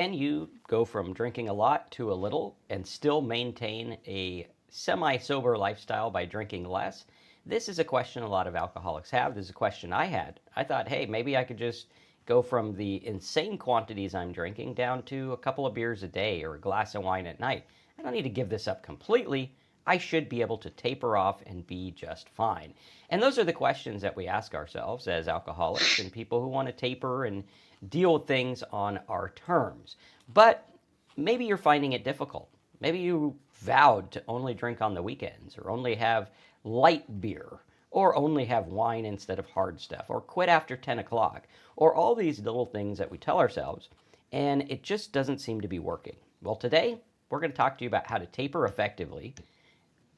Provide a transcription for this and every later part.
Can you go from drinking a lot to a little and still maintain a semi sober lifestyle by drinking less? This is a question a lot of alcoholics have. This is a question I had. I thought, hey, maybe I could just go from the insane quantities I'm drinking down to a couple of beers a day or a glass of wine at night. I don't need to give this up completely. I should be able to taper off and be just fine. And those are the questions that we ask ourselves as alcoholics and people who want to taper and deal with things on our terms. But maybe you're finding it difficult. Maybe you vowed to only drink on the weekends or only have light beer or only have wine instead of hard stuff or quit after 10 o'clock or all these little things that we tell ourselves and it just doesn't seem to be working. Well, today we're going to talk to you about how to taper effectively,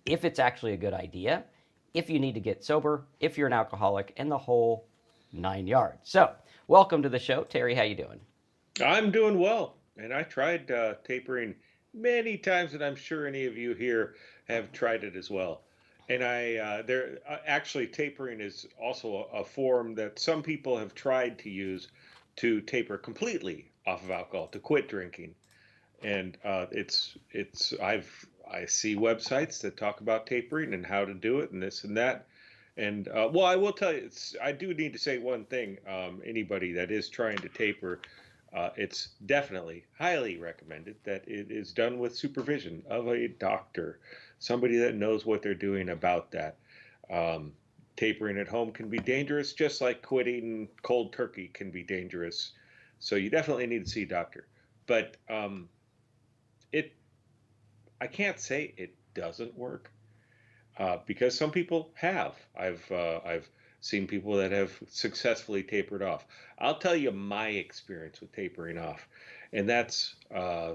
if it's actually a good idea, if you need to get sober, if you're an alcoholic, and the whole 9 yards. So, welcome to the show, Terry. How you doing? I'm doing well, and I tried tapering many times, and I'm sure any of you here have tried it as well. And actually tapering is also a form that some people have tried to use to taper completely off of alcohol, to quit drinking. And I see websites that talk about tapering and how to do it and this and that. And well, I will tell you, I do need to say one thing. Anybody that is trying to taper, it's definitely highly recommended that it is done with supervision of a doctor, somebody that knows what they're doing about that. Um, Tapering at home can be dangerous, just like quitting cold turkey can be dangerous. So you definitely need to see a doctor. But it, I can't say it doesn't work because some people have. I've seen people that have successfully tapered off. I'll tell you my experience with tapering off, and that's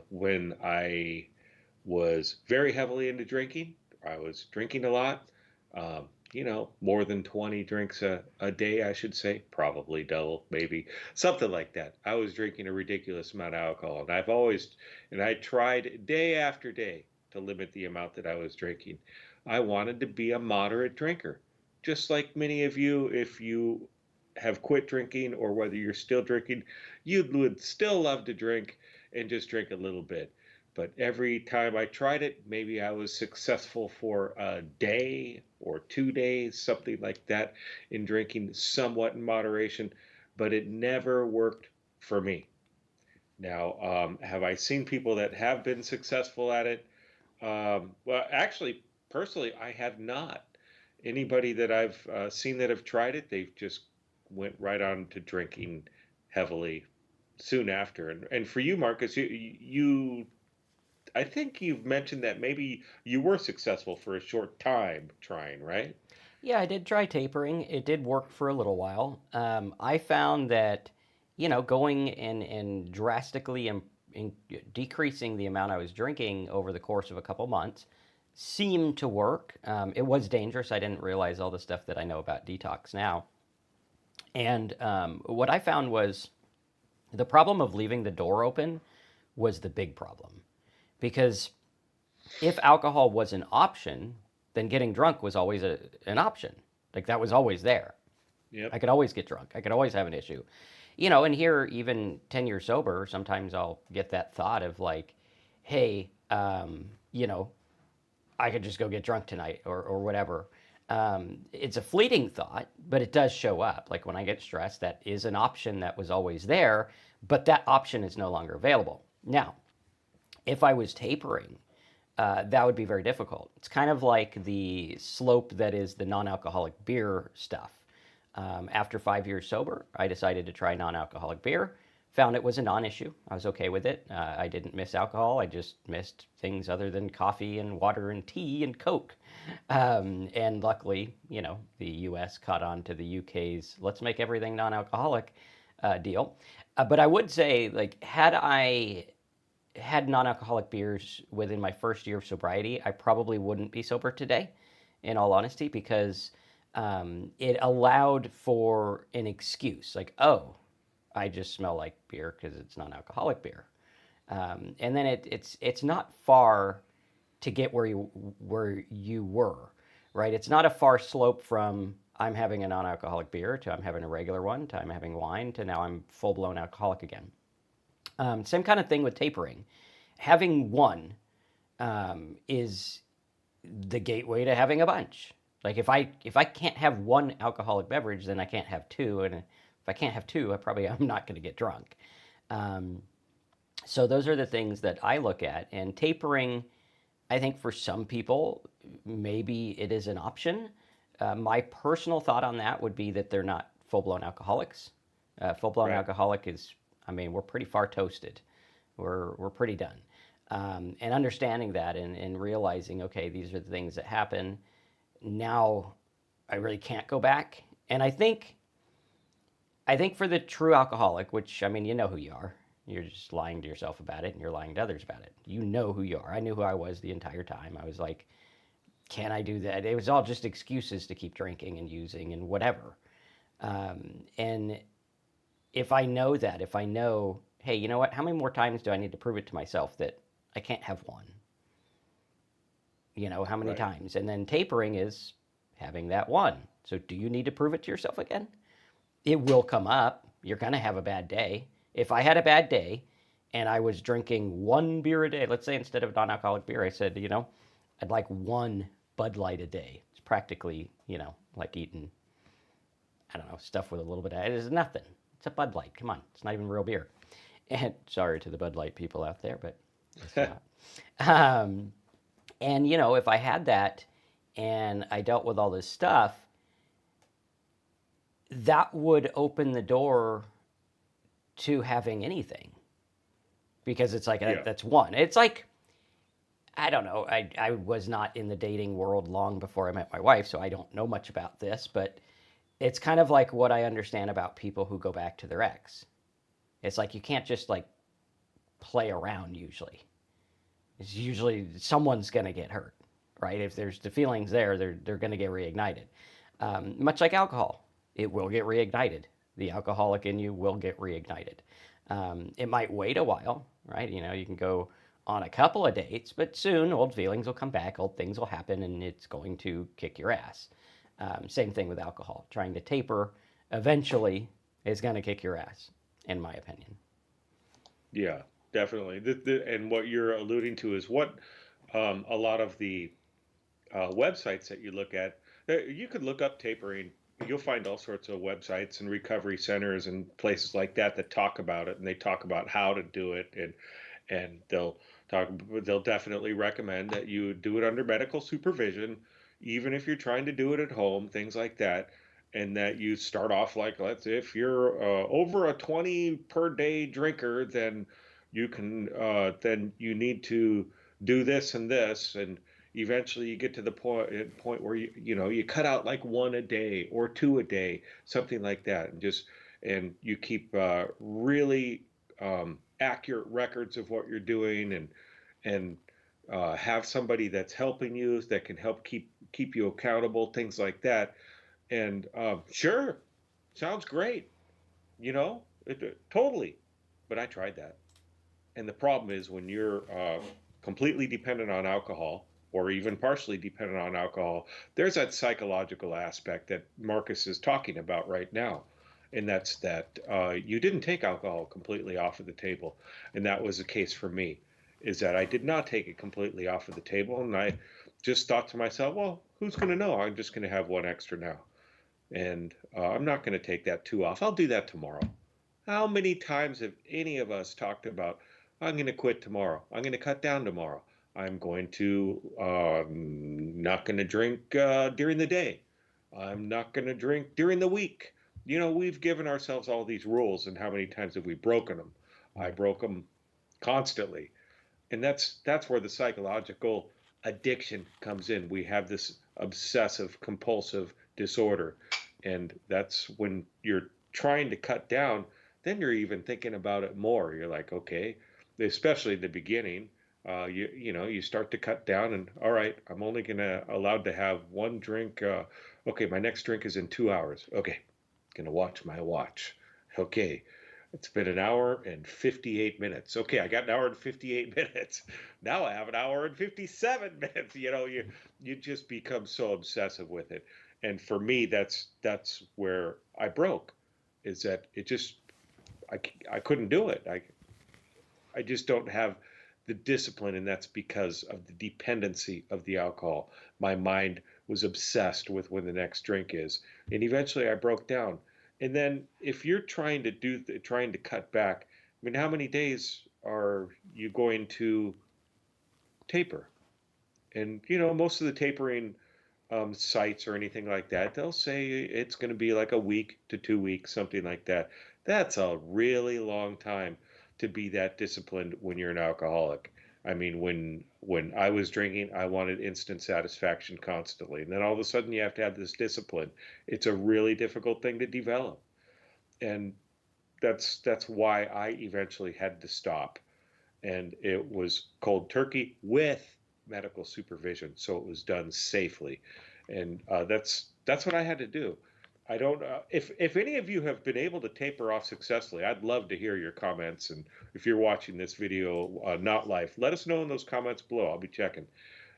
when I was very heavily into drinking. I was drinking a lot. More than 20 drinks a day, I should say, probably double, maybe something like that. I was drinking a ridiculous amount of alcohol, and I tried day after day to limit the amount that I was drinking. I wanted to be a moderate drinker, just like many of you, if you have quit drinking or whether you're still drinking, you would still love to drink and just drink a little bit. But every time I tried it, maybe I was successful for a day or 2 days, something like that, in drinking somewhat in moderation, but it never worked for me. Now, have I seen people that have been successful at it? Well, actually, personally, I have not. Anybody that I've seen that have tried it, they've just went right on to drinking heavily soon after. And for you, Marcus, I think you've mentioned that maybe you were successful for a short time trying, right? Yeah, I did try tapering. It did work for a little while. I found that, going and drastically decreasing the amount I was drinking over the course of a couple months seemed to work. It was dangerous. I didn't realize all the stuff that I know about detox now. And what I found was the problem of leaving the door open was the big problem. Because if alcohol was an option, then getting drunk was always an option. Like that was always there. I Yep. could always get drunk. I could always have an issue. And here, even 10 years sober, sometimes I'll get that thought of like, hey, I could just go get drunk tonight or whatever. It's a fleeting thought, but it does show up. Like when I get stressed, that is an option that was always there, but that option is no longer available. Now, if I was tapering, that would be very difficult. It's kind of like the slope that is the non alcoholic beer stuff. After 5 years sober, I decided to try non alcoholic beer. Found it was a non issue. I was okay with it. I didn't miss alcohol. I just missed things other than coffee and water and tea and Coke. And luckily, the US caught on to the UK's let's make everything non alcoholic deal. But I would say, like, had I had non-alcoholic beers within my first year of sobriety, I probably wouldn't be sober today, in all honesty, because it allowed for an excuse, like, oh, I just smell like beer because it's non-alcoholic beer, and then it's not far to get where you were, right? It's not a far slope from I'm having a non-alcoholic beer to I'm having a regular one to I'm having wine to now I'm full blown alcoholic again. Same kind of thing with tapering. Having one is the gateway to having a bunch. Like if I can't have one alcoholic beverage, then I can't have two, and if I can't have two, I probably am not going to get drunk. Um, so those are the things that I look at, and tapering. I think for some people, maybe it is an option. My personal thought on that would be that they're not full blown alcoholics. Full blown Right. alcoholic is, I mean, we're pretty far toasted. We're pretty done. And understanding that and realizing, okay, these are the things that happen. Now I really can't go back. And I think for the true alcoholic, which I mean, you know who you are. You're just lying to yourself about it and you're lying to others about it. You know who you are. I knew who I was the entire time. I was like, can I do that? It was all just excuses to keep drinking and using and whatever. And if I know that, if I know, hey, you know what? How many more times do I need to prove it to myself that I can't have one? How many Right. times? And then tapering is having that one. So do you need to prove it to yourself again? It will come up. You're going to have a bad day. If I had a bad day and I was drinking one beer a day, let's say instead of non alcoholic beer, I said, I'd like one Bud Light a day. It's practically, like eating, I don't know, stuff with a little bit of it. It's nothing. It's a Bud Light. Come on. It's not even real beer. And sorry to the Bud Light people out there, but it's not. Um, and, if I had that and I dealt with all this stuff, that would open the door to having anything because it's like Yeah. that's one. It's like I don't know. I was not in the dating world long before I met my wife, so I don't know much about this, but it's kind of like what I understand about people who go back to their ex. It's like you can't just like play around usually. It's usually someone's going to get hurt, right? If there's the feelings there, they're going to get reignited. Much like alcohol, it will get reignited. The alcoholic in you will get reignited. It might wait a while, right? You can go on a couple of dates, but soon old feelings will come back, old things will happen, and it's going to kick your ass. Same thing with alcohol. Trying to taper eventually is going to kick your ass, in my opinion. Yeah, definitely. And what you're alluding to is what a lot of the websites that you look at, you could look up tapering. You'll find all sorts of websites and recovery centers and places like that that talk about it, and they talk about how to do it, and talk. They'll definitely recommend that you do it under medical supervision, even if you're trying to do it at home, things like that. And that you start off like, if you're over a 20 per day drinker, then you need to do this and this, and eventually you get to the point where you cut out like one a day or two a day, something like that, and you keep really accurate records of what you're doing, and have somebody that's helping you that can help keep you accountable, things like that. And sure, sounds great, totally. But I tried that. And the problem is when you're completely dependent on alcohol, or even partially dependent on alcohol, there's that psychological aspect that Marcus is talking about right now. And that's that you didn't take alcohol completely off of the table. And that was the case for me, is that I did not take it completely off of the table. And I just thought to myself, well, who's going to know? I'm just going to have one extra now. And I'm not going to take that two off. I'll do that tomorrow. How many times have any of us talked about, I'm going to quit tomorrow. I'm going to cut down tomorrow. I'm going to not going to drink during the day. I'm not going to drink during the week. We've given ourselves all these rules, and how many times have we broken them? I Right. broke them constantly, and that's where the psychological addiction comes in. We have this obsessive compulsive disorder, and that's when you're trying to cut down, then you're even thinking about it more. You're like, okay, especially in the beginning, you start to cut down, and all right, I'm only gonna allowed to have one drink. Okay, my next drink is in 2 hours. Okay, gonna watch my watch. Okay, it's been an hour and 58 minutes. Okay, I got an hour and 58 minutes. Now I have an hour and 57 minutes. You just become so obsessive with it. And for me, that's where I broke, is that it just I couldn't do it. I just don't have the discipline, and that's because of the dependency of the alcohol. My mind was obsessed with when the next drink is, and eventually I broke down. And then if you're trying to cut back, I mean, how many days are you going to taper? And most of the tapering sites or anything like that, they'll say it's going to be like a week to 2 weeks, something like that. That's a really long time to be that disciplined when you're an alcoholic. I mean, when I was drinking, I wanted instant satisfaction constantly, and then all of a sudden you have to have this discipline. It's a really difficult thing to develop, and that's why I eventually had to stop. And it was cold turkey with medical supervision, so it was done safely, and that's what I had to do. I don't. If any of you have been able to taper off successfully, I'd love to hear your comments. And if you're watching this video not live, let us know in those comments below. I'll be checking,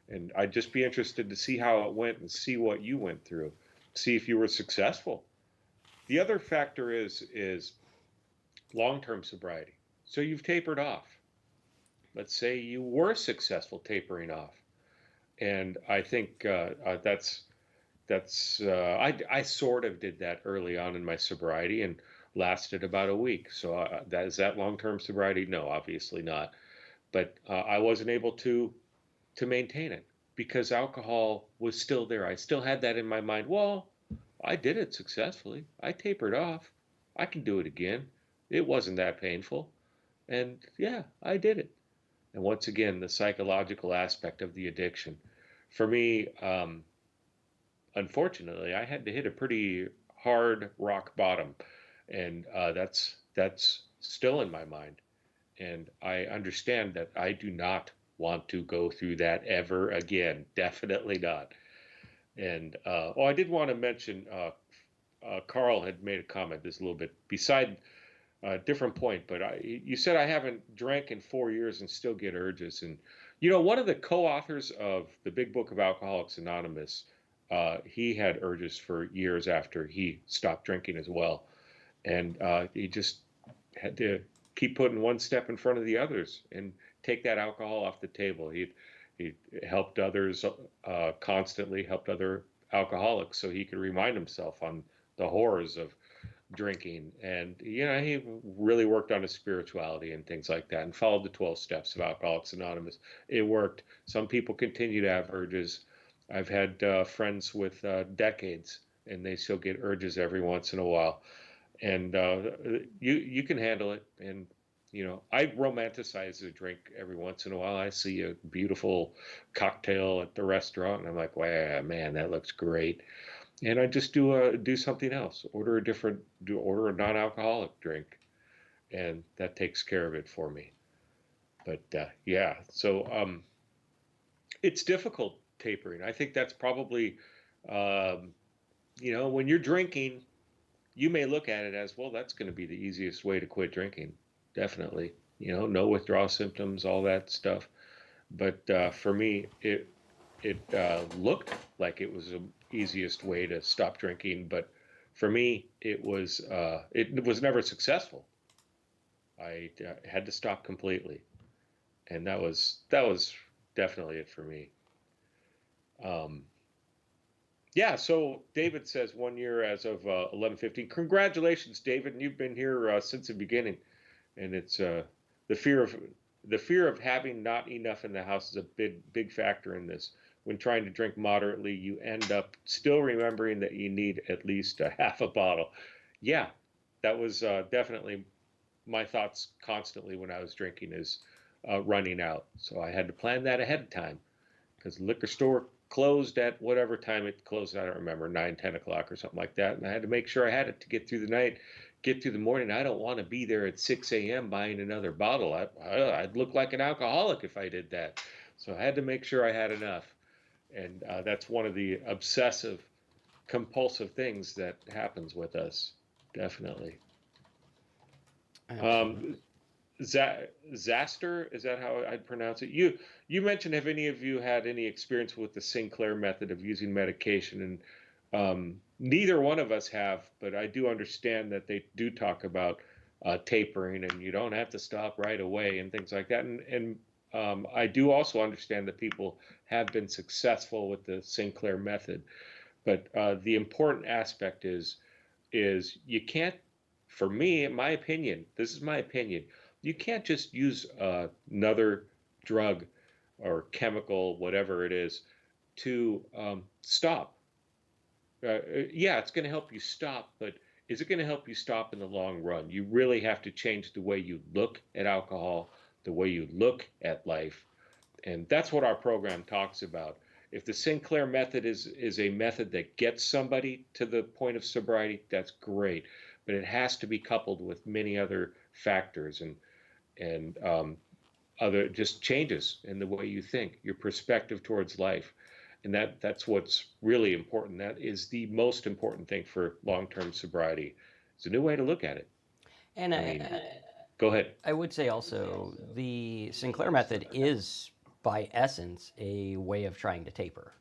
and I'd just be interested to see how it went and see what you went through, see if you were successful. The other factor is long-term sobriety. So you've tapered off. Let's say you were successful tapering off, and I think I sort of did that early on in my sobriety and lasted about a week. So is that long-term sobriety? No, obviously not. But I wasn't able to maintain it because alcohol was still there. I still had that in my mind. Well, I did it successfully. I tapered off. I can do it again. It wasn't that painful. And yeah, I did it. And once again, the psychological aspect of the addiction. For me, unfortunately, I had to hit a pretty hard rock bottom, and that's still in my mind. And I understand that I do not want to go through that ever again. Definitely not. And I did want to mention Carl had made a comment this a little bit beside a different point, but you said I haven't drank in 4 years and still get urges. And one of the co-authors of the Big Book of Alcoholics Anonymous, he had urges for years after he stopped drinking as well, and he just had to keep putting one step in front of the others and take that alcohol off the table. He helped others constantly, helped other alcoholics so he could remind himself on the horrors of drinking. And he really worked on his spirituality and things like that and followed the 12 steps of Alcoholics Anonymous. It worked. Some people continue to have urges. I've had friends with decades, and they still get urges every once in a while. And you can handle it. And I romanticize a drink every once in a while. I see a beautiful cocktail at the restaurant, and I'm like, wow, man, that looks great. And I just do something else. Order a non-alcoholic drink, and that takes care of it for me. But yeah, so it's difficult tapering. I think that's probably when you're drinking, you may look at it as, well, that's going to be the easiest way to quit drinking. Definitely, no withdrawal symptoms, all that stuff. But for me, it looked like it was the easiest way to stop drinking, but for me, it was never successful. I had to stop completely, and that was definitely it for me. Yeah. So David says 1 year as of 11/15. Congratulations, David! You've been here since the beginning, and it's the fear of having not enough in the house is a big factor in this. When trying to drink moderately, you end up still remembering that you need at least a half a bottle. Yeah, that was definitely my thoughts constantly when I was drinking, is running out. So I had to plan that ahead of time, because the liquor store closed at whatever time it closed. I don't remember, 9, 10 o'clock or something like that. And I had to make sure I had it to get through the night, get through the morning. I don't want to be there at 6 a.m. buying another bottle. I'd look like an alcoholic if I did that. So I had to make sure I had enough. And that's one of the obsessive, compulsive things that happens with us, definitely. Zaster, is that how I'd pronounce it? You mentioned, have any of you had any experience with the Sinclair method of using medication? And neither one of us have, but I do understand that they do talk about tapering, and you don't have to stop right away and things like that. And I do also understand that people have been successful with the Sinclair method, but the important aspect is you can't, for me, in my opinion, this is my opinion, you can't just use another drug or chemical, whatever it is, to stop. Yeah, it's going to help you stop, but is it going to help you stop in the long run? You really have to change the way you look at alcohol, the way you look at life, and that's what our program talks about. If the Sinclair method is a method that gets somebody to the point of sobriety, that's great, but it has to be coupled with many other factors and other just changes in the way you think, your perspective towards life. And that's what's really important. That is the most important thing for long-term sobriety. It's a new way to look at it. And I mean, go ahead. I would say also the Sinclair method is, by essence, a way of trying to taper.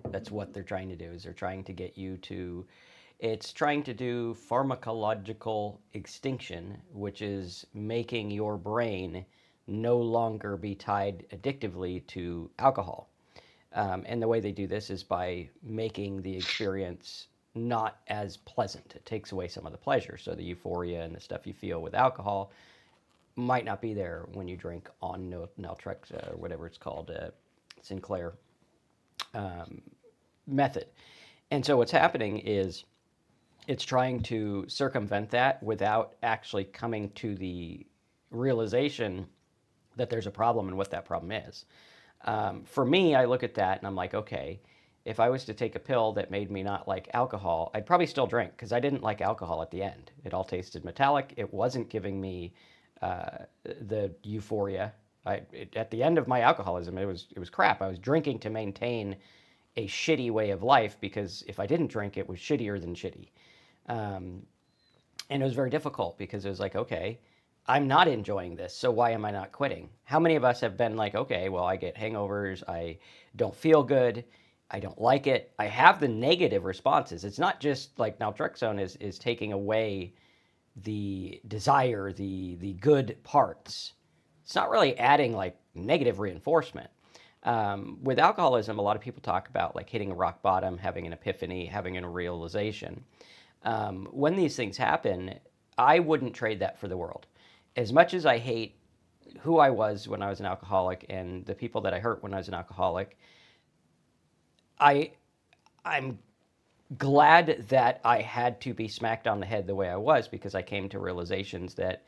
That's what they're trying to do. Is they're trying to get you to. It's trying to do pharmacological extinction, which is making your brain no longer be tied addictively to alcohol. And the way they do this is by making the experience not as pleasant. It takes away some of the pleasure. So the euphoria and the stuff you feel with alcohol might not be there when you drink on naltrexone or whatever it's called, Sinclair method. And so what's happening is it's trying to circumvent that without actually coming to the realization that there's a problem and what that problem is. For me, I look at that and I'm like, okay, if I was to take a pill that made me not like alcohol, I'd probably still drink because I didn't like alcohol at the end. It all tasted metallic. It wasn't giving me the euphoria. At the end of my alcoholism, it was crap. I was drinking to maintain a shitty way of life because if I didn't drink, it was shittier than shitty. And it was very difficult because it was like, okay, I'm not enjoying this, so why am I not quitting? How many of us have been like, okay, well, I get hangovers, I don't feel good, I don't like it. I have the negative responses. It's not just like naltrexone is taking away the desire, the good parts. It's not really adding like negative reinforcement. With alcoholism, a lot of people talk about like hitting a rock bottom, having an epiphany, having a realization. When these things happen, I wouldn't trade that for the world. As much as I hate who I was when I was an alcoholic and the people that I hurt when I was an alcoholic, I'm glad that I had to be smacked on the head the way I was because I came to realizations that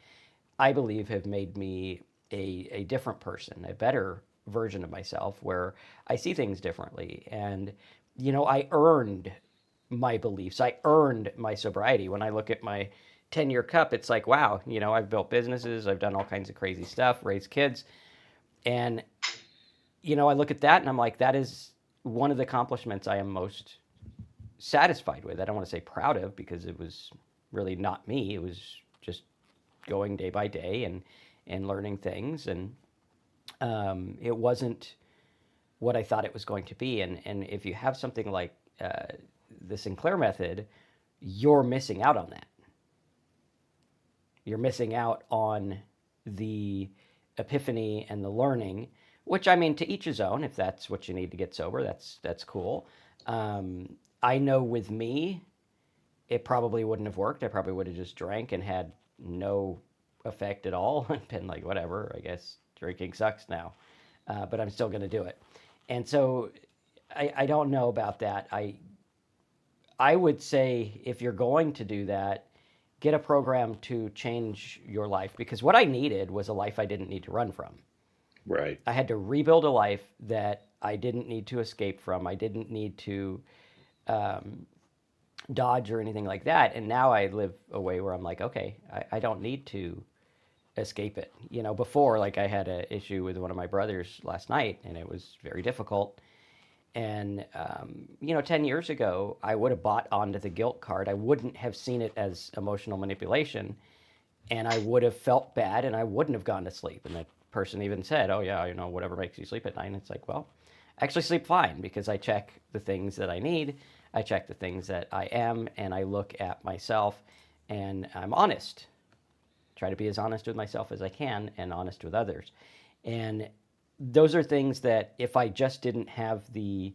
I believe have made me a different person, a better version of myself where I see things differently. And, I earned my beliefs. I earned my sobriety. When I look at my 10-year cup, it's like, wow, I've built businesses, I've done all kinds of crazy stuff, raised kids. And, I look at that and I'm like, that is one of the accomplishments I am most satisfied with. I don't want to say proud of because it was really not me. It was just going day by day and learning things. And it wasn't what I thought it was going to be. And if you have something like the Sinclair method, you're missing out on that. You're missing out on the epiphany and the learning, which I mean, to each his own. If that's what you need to get sober, that's cool. I know with me, it probably wouldn't have worked. I probably would have just drank and had no effect at all. I've been like, whatever, I guess drinking sucks now, but I'm still going to do it. And so I don't know about that. I would say if you're going to do that, get a program to change your life because what I needed was a life I didn't need to run from. Right. I had to rebuild a life that I didn't need to escape from. I didn't need to dodge or anything like that. And now I live a way where I'm like, okay, I don't need to escape it. Before, like I had an issue with one of my brothers last night and it was very difficult. And, 10 years ago, I would have bought onto the guilt card. I wouldn't have seen it as emotional manipulation. And I would have felt bad and I wouldn't have gone to sleep. And that person even said, oh, yeah, whatever makes you sleep at night. And it's like, well, I actually sleep fine because I check the things that I need. I check the things that I am and I look at myself and I'm honest. Try to be as honest with myself as I can and honest with others. And those are things that if I just didn't have the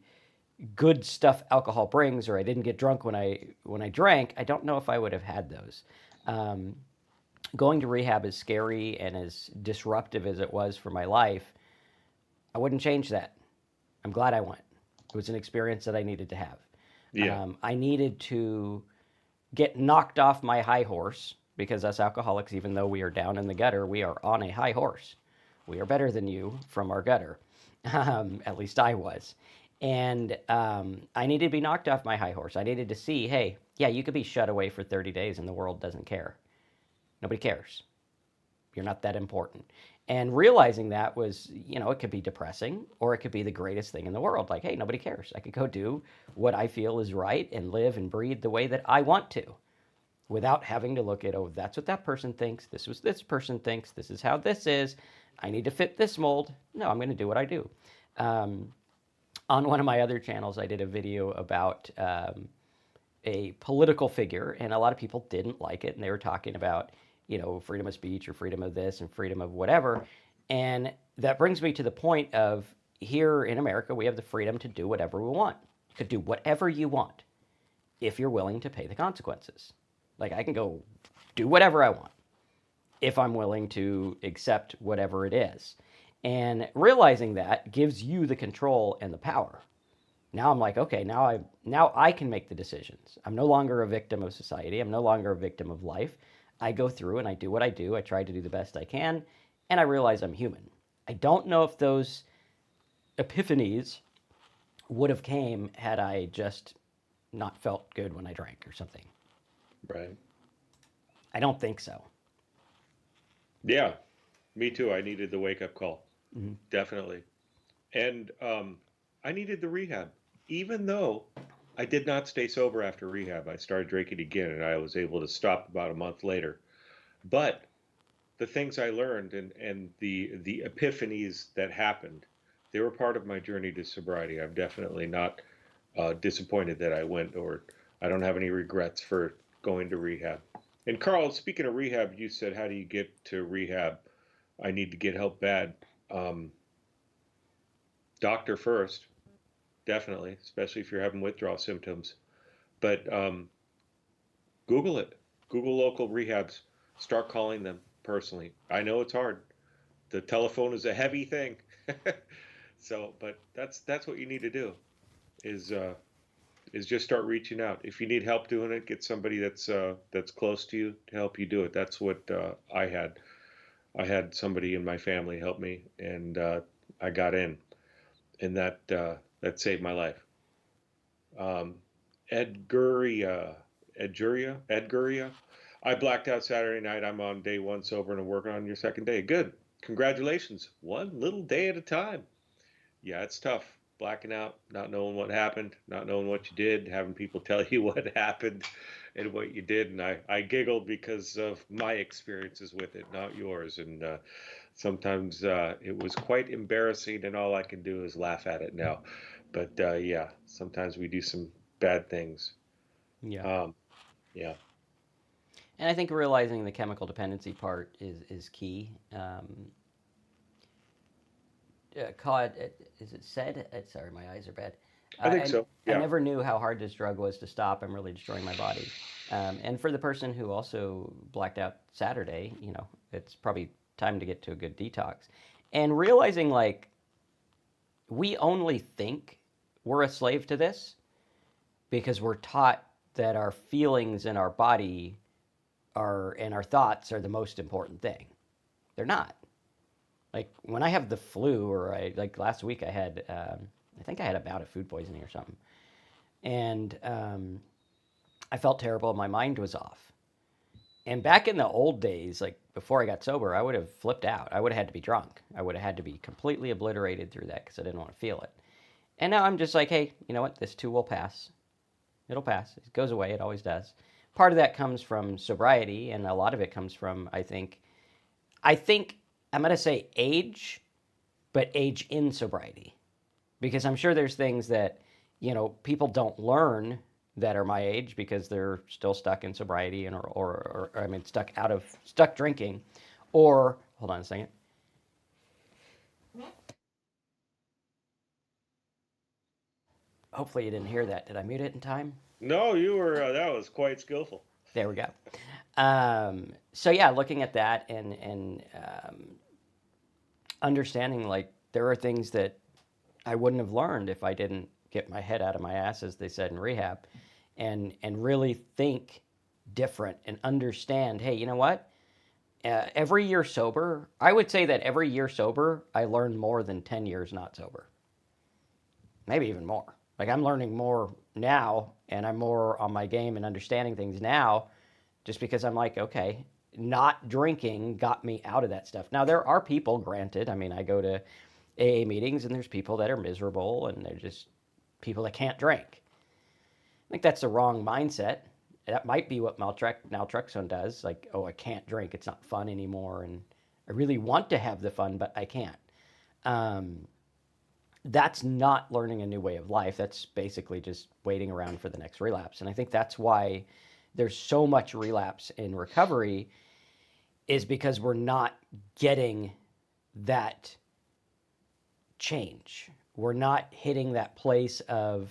good stuff alcohol brings, or I didn't get drunk when I drank, I don't know if I would have had those. Um, Going to rehab, as scary and as disruptive as it was for my life, I wouldn't change that. I'm glad I went. It was an experience that I needed to have. Yeah. I needed to get knocked off my high horse, because us alcoholics, even though we are down in the gutter, we are on a high horse. We are better than you from our gutter. At least I was. And I needed to be knocked off my high horse. I needed to see, hey, yeah, you could be shut away for 30 days and the world doesn't care. Nobody cares. You're not that important. And realizing that was, it could be depressing, or it could be the greatest thing in the world. Like, hey, nobody cares. I could go do what I feel is right and live and breathe the way that I want to, without having to look at, oh, that's what that person thinks. This was this person thinks. This is how this is. I need to fit this mold. No, I'm going to do what I do. On one of my other channels, I did a video about a political figure, and a lot of people didn't like it, and they were talking about, freedom of speech or freedom of this and freedom of whatever. And that brings me to the point of, here in America, we have the freedom to do whatever we want. You could do whatever you want if you're willing to pay the consequences. Like, I can go do whatever I want if I'm willing to accept whatever it is. And realizing that gives you the control and the power. Now I'm like, okay, now I can make the decisions. I'm no longer a victim of society. I'm no longer a victim of life. I go through and I do what I do. I try to do the best I can, and I realize I'm human. I don't know if those epiphanies would have came had I just not felt good when I drank or something. Right. I don't think so. Yeah, me too. I needed the wake up call. Mm-hmm. Definitely. And I needed the rehab. Even though I did not stay sober after rehab, I started drinking again, and I was able to stop about a month later. But the things I learned, and the epiphanies that happened, they were part of my journey to sobriety. I'm definitely not disappointed that I went, or I don't have any regrets for going to rehab. And Carl, speaking of rehab, you said, how do you get to rehab? I need to get help bad. Doctor first, definitely, especially if you're having withdrawal symptoms. But Google it. Google local rehabs. Start calling them personally. I know it's hard. The telephone is a heavy thing. So, but that's what you need to do, is just start reaching out. If you need help doing it, get somebody that's close to you to help you do it. That's what I had. I had somebody in my family help me, and I got in, and that saved my life. Edguria. I blacked out Saturday night. I'm on day one sober and working on your second day. Good. Congratulations. One little day at a time. Yeah, it's tough. Blacking out, not knowing what happened, not knowing what you did, having people tell you what happened and what you did. And I giggled because of my experiences with it, not yours. And sometimes it was quite embarrassing, and all I can do is laugh at it now. But yeah, sometimes we do some bad things. Yeah. Yeah. And I think realizing the chemical dependency part is key. Cod, is it said? Sorry, my eyes are bad. I think so. Yeah. I never knew how hard this drug was to stop. I'm really destroying my body. And for the person who also blacked out Saturday, it's probably time to get to a good detox. And realizing, like, we only think we're a slave to this because we're taught that our feelings and our body and our thoughts are the most important thing. They're not. Like, when I have the flu, or like last week I had, I think I had a bout of food poisoning or something. And I felt terrible. My mind was off. And back in the old days, like before I got sober, I would have flipped out. I would have had to be drunk. I would have had to be completely obliterated through that because I didn't want to feel it. And now I'm just like, hey, you know what? This too will pass. It'll pass. It goes away. It always does. Part of that comes from sobriety, and a lot of it comes from, I think I'm going to say age, but age in sobriety. Because I'm sure there's things that, people don't learn that are my age because they're still stuck in sobriety and or I mean stuck drinking, or hold on a second. Hopefully you didn't hear that. Did I mute it in time? No, you were that was quite skillful. There we go. So yeah, looking at that and understanding like there are things that I wouldn't have learned if I didn't get my head out of my ass, as they said in rehab, and really think different and understand. Hey, you know what? Every year sober, I would say that every year sober, I learn more than 10 years not sober. Maybe even more. Like I'm learning more now, and I'm more on my game and understanding things now, just because I'm like, okay, not drinking got me out of that stuff. Now there are people, granted. I mean, I go to AA meetings, and there's people that are miserable, and they're just people that can't drink. I think that's the wrong mindset. That might be what naltrexone does. Like, oh, I can't drink; it's not fun anymore, and I really want to have the fun, but I can't. That's not learning a new way of life. That's basically just waiting around for the next relapse. And I think that's why there's so much relapse in recovery, is because we're not getting that change. We're not hitting that place of,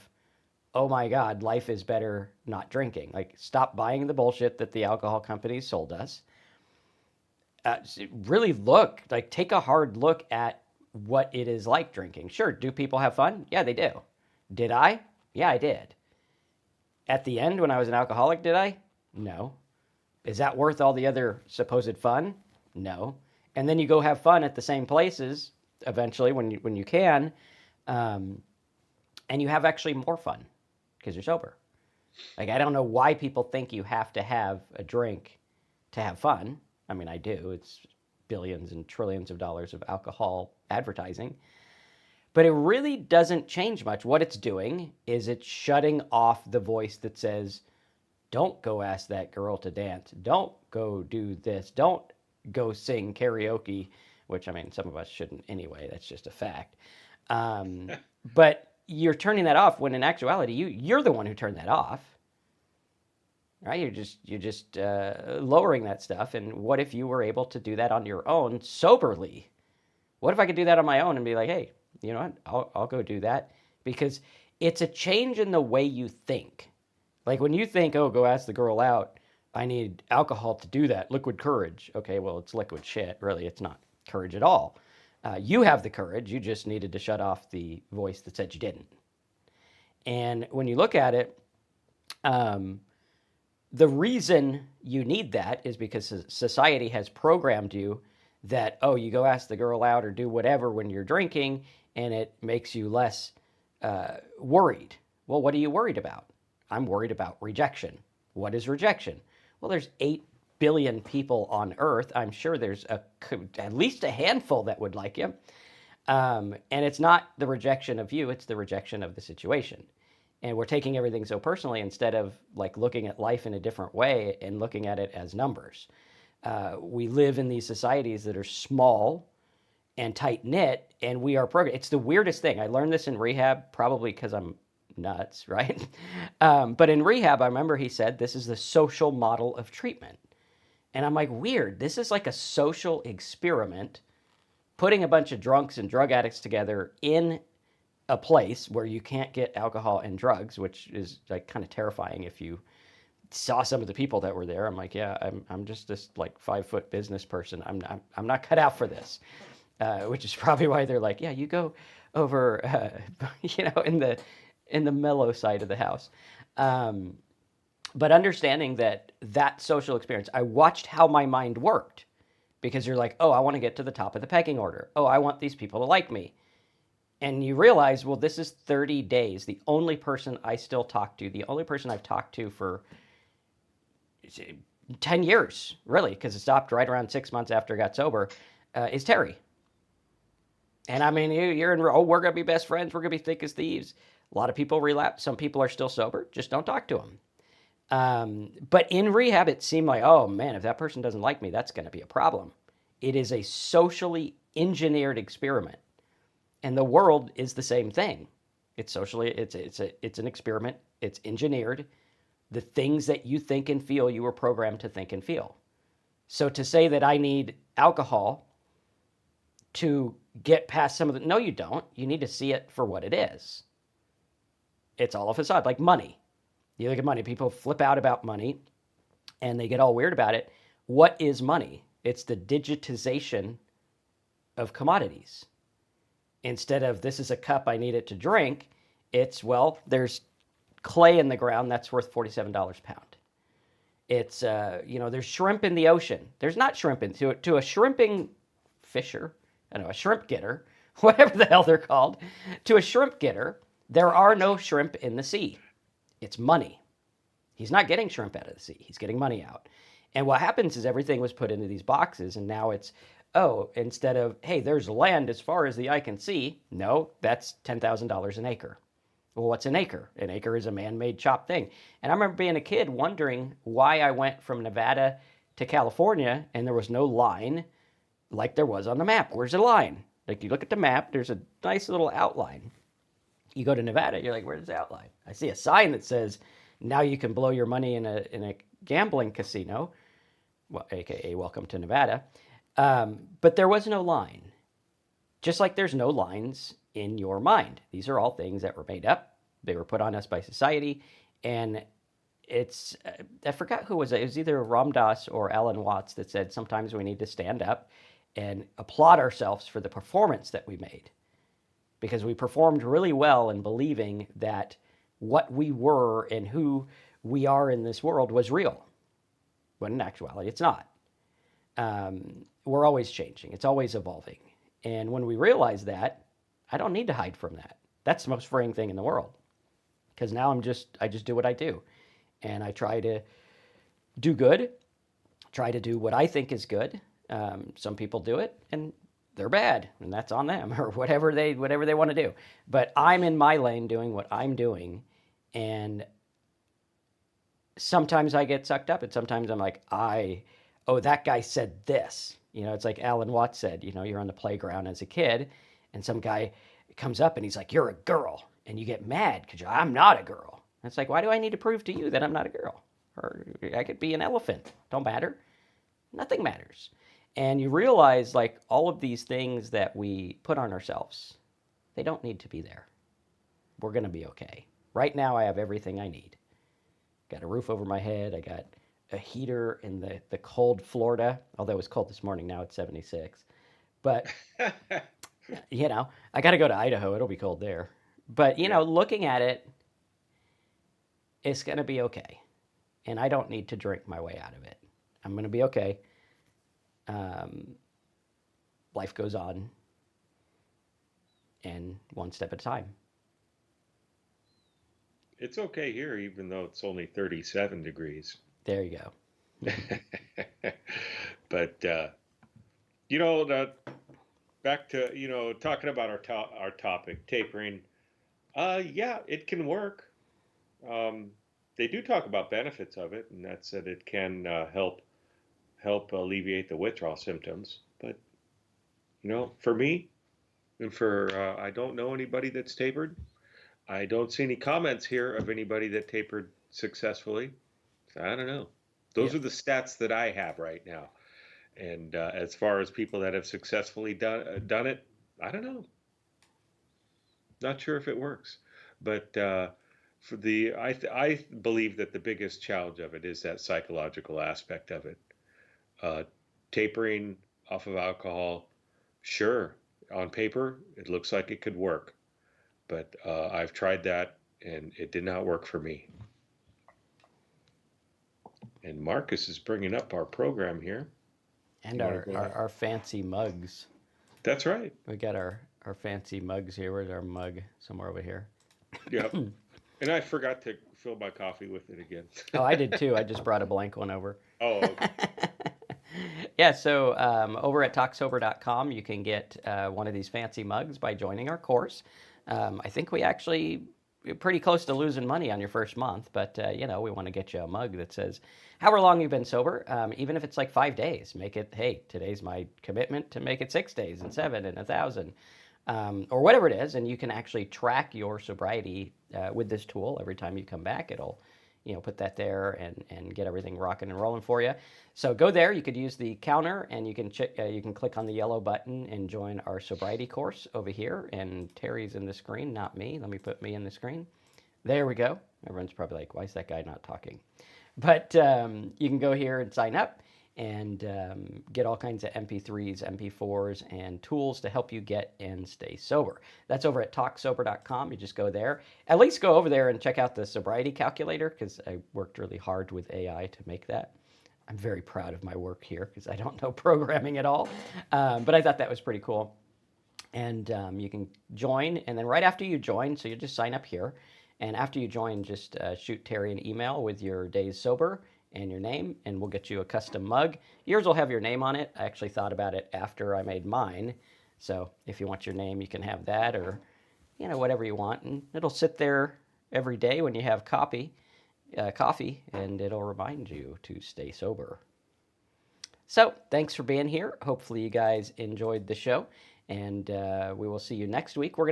oh my God, life is better not drinking. Like, stop buying the bullshit that the alcohol companies sold us. Really take a hard look at what it is like drinking. Sure, do people have fun? Yeah, they do. Did I? Yeah, I did. At the end, when I was an alcoholic, did I? No. Is that worth all the other supposed fun? No. And then you go have fun at the same places eventually when you can, and you have actually more fun because you're sober. Like, I don't know why people think you have to have a drink to have fun. I mean, I do. It's billions and trillions of dollars of alcohol advertising. But it really doesn't change much. What it's doing is it's shutting off the voice that says, don't go ask that girl to dance. Don't go do this. Don't go sing karaoke, which, I mean, some of us shouldn't anyway. That's just a fact. But you're turning that off when in actuality, you're the one who turned that off. Right? You're just lowering that stuff. And what if you were able to do that on your own soberly? What if I could do that on my own and be like, hey, you know what? I'll go do that, because it's a change in the way you think. Like when you think, oh, go ask the girl out, I need alcohol to do that. Liquid courage. Okay, well, it's liquid shit. Really, it's not courage at all. You have the courage. You just needed to shut off the voice that said you didn't. And when you look at it, the reason you need that is because society has programmed you that, oh, you go ask the girl out or do whatever when you're drinking, and it makes you less worried. Well, what are you worried about? I'm worried about rejection. What is rejection? Well, there's 8 billion people on Earth. I'm sure there's at least a handful that would like you. And it's not the rejection of you, it's the rejection of the situation. And we're taking everything so personally instead of like looking at life in a different way and looking at it as numbers. We live in these societies that are small and tight-knit, and we are programmed. It's the weirdest thing. I learned this in rehab, probably because I'm nuts, right? But in rehab, I remember he said, this is the social model of treatment. And I'm like, weird. This is like a social experiment, putting a bunch of drunks and drug addicts together in a place where you can't get alcohol and drugs, which is like kind of terrifying if you saw some of the people that were there. I'm like, yeah, I'm just this like 5-foot business person. I'm not cut out for this, which is probably why they're like, yeah, you go over, in the mellow side of the house. But understanding that social experience, I watched how my mind worked, because you're like, oh, I want to get to the top of the pecking order. Oh, I want these people to like me. And you realize, well, this is 30 days. The only person I still talk to, the only person I've talked to for 10 years, really, because it stopped right around 6 months after I got sober, is Terry. And I mean, you're in, oh, we're going to be best friends. We're going to be thick as thieves. A lot of people relapse. Some people are still sober. Just don't talk to them. But in rehab, it seemed like, oh, man, if that person doesn't like me, that's going to be a problem. It is a socially engineered experiment. And the world is the same thing. It's socially, it's an experiment It's engineered. The things that you think and feel, you were programmed to think and feel. So to say that I need alcohol to get past some of the, no, you don't. You need to see it for what it is. It's all a facade, like money. You look at money, people flip out about money and they get all weird about it. What is money? It's the digitization of commodities. Instead of this is a cup, I need it to drink, it's, well, there's clay in the ground that's worth $47 a pound. It's, there's shrimp in the ocean. There's not shrimp in, to a shrimping fisher, I don't know, a shrimp getter, whatever the hell they're called, to a shrimp getter, there are no shrimp in the sea. It's money. He's not getting shrimp out of the sea. He's getting money out. And what happens is everything was put into these boxes, and now it's, oh, instead of, hey, there's land as far as the eye can see, no, that's $10,000 an acre. Well, what's an acre? An acre is a man-made chopped thing. And I remember being a kid wondering why I went from Nevada to California and there was no line like there was on the map. Where's the line? Like you look at the map, there's a nice little outline. You go to Nevada, you're like, where's the outline? I see a sign that says, now you can blow your money in a gambling casino, well, AKA welcome to Nevada. But there was no line. Just like there's no lines in your mind. These are all things that were made up. They were put on us by society. And it's, I forgot who was it. It was either Ram Dass or Alan Watts that said sometimes we need to stand up and applaud ourselves for the performance that we made. Because we performed really well in believing that what we were and who we are in this world was real. When in actuality, it's not. We're always changing. It's always evolving. And when we realize that, I don't need to hide from that. That's the most freeing thing in the world. Because now I just do what I do. And I try to do good, try to do what I think is good. Some people do it and they're bad, and that's on them, or whatever they want to do. But I'm in my lane doing what I'm doing, and sometimes I get sucked up, and sometimes I'm like, that guy said this. It's like Alan Watts said, you're on the playground as a kid, and some guy comes up and he's like, you're a girl, and you get mad because I'm not a girl. And it's like, why do I need to prove to you that I'm not a girl? Or I could be an elephant. Don't matter. Nothing matters. And you realize, like, all of these things that we put on ourselves, they don't need to be there. We're going to be okay. Right now, I have everything I need. Got a roof over my head. I got a heater in the cold Florida, although it was cold this morning. Now it's 76. But, I got to go to Idaho. It'll be cold there. But, looking at it, it's going to be okay. And I don't need to drink my way out of it. I'm going to be okay. Life goes on, and one step at a time. It's okay here, even though it's only 37 degrees. There you go. But, back to, talking about our topic, tapering. Yeah, it can work. They do talk about benefits of it, and that's that it can help alleviate the withdrawal symptoms. But, for me, and for I don't know anybody that's tapered. I don't see any comments here of anybody that tapered successfully. So I don't know. Those are the stats that I have right now. And as far as people that have successfully done it, I don't know. Not sure if it works. But I believe that the biggest challenge of it is that psychological aspect of it. Tapering off of alcohol, sure, on paper, it looks like it could work. But I've tried that, and it did not work for me. And Marcus is bringing up our program here. And our fancy mugs. That's right. We got our fancy mugs here. Where's our mug? Somewhere over here. Yep. And I forgot to fill my coffee with it again. Oh, I did too. I just brought a blank one over. Oh, okay. Yeah, so over at talksober.com, you can get one of these fancy mugs by joining our course. I think we actually pretty close to losing money on your first month, but we want to get you a mug that says however long you've been sober, even if it's like 5 days, make it, hey, today's my commitment to make it 6 days and 7 and 1,000. or whatever it is, and you can actually track your sobriety with this tool. Every time you come back, it'll put that there and get everything rocking and rolling for you. So go there. You could use the counter, and you can click on the yellow button and join our sobriety course over here. And Terry's in the screen, not me. Let me put me in the screen. There we go. Everyone's probably like, why is that guy not talking? But you can go here and sign up and get all kinds of MP3s, MP4s, and tools to help you get and stay sober. That's over at talksober.com. You just go there. At least go over there and check out the sobriety calculator, because I worked really hard with AI to make that. I'm very proud of my work here because I don't know programming at all. But I thought that was pretty cool. And you can join, and then right after you join, so you just sign up here. And after you join, just shoot Terry an email with your days sober and your name, and we'll get you a custom mug. Yours will have your name on it. I actually thought about it after I made mine. So if you want your name, you can have that, or whatever you want. And it'll sit there every day when you have coffee, and it'll remind you to stay sober. So thanks for being here. Hopefully you guys enjoyed the show, and we will see you next week. We're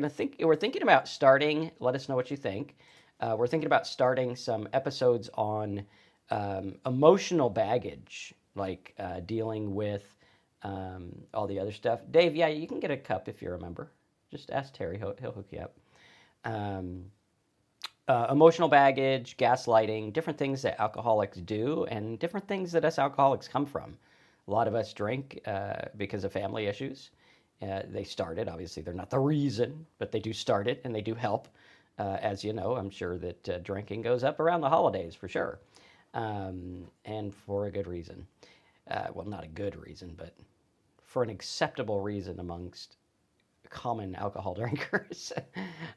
thinking about starting. Let us know what you think. We're thinking about starting some episodes on emotional baggage, like dealing with all the other stuff. Dave, yeah, you can get a cup if you're a member. Just ask Terry; he'll hook you up. Emotional baggage, gaslighting, different things that alcoholics do, and different things that us alcoholics come from. A lot of us drink because of family issues. They started, obviously, they're not the reason, but they do start it, and they do help. As you know, I'm sure that drinking goes up around the holidays for sure, and for a good reason. Well, not a good reason, but for an acceptable reason amongst common alcohol drinkers.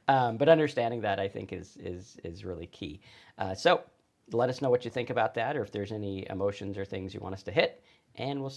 But understanding that, I think, is really key. So let us know what you think about that, or if there's any emotions or things you want us to hit, and we'll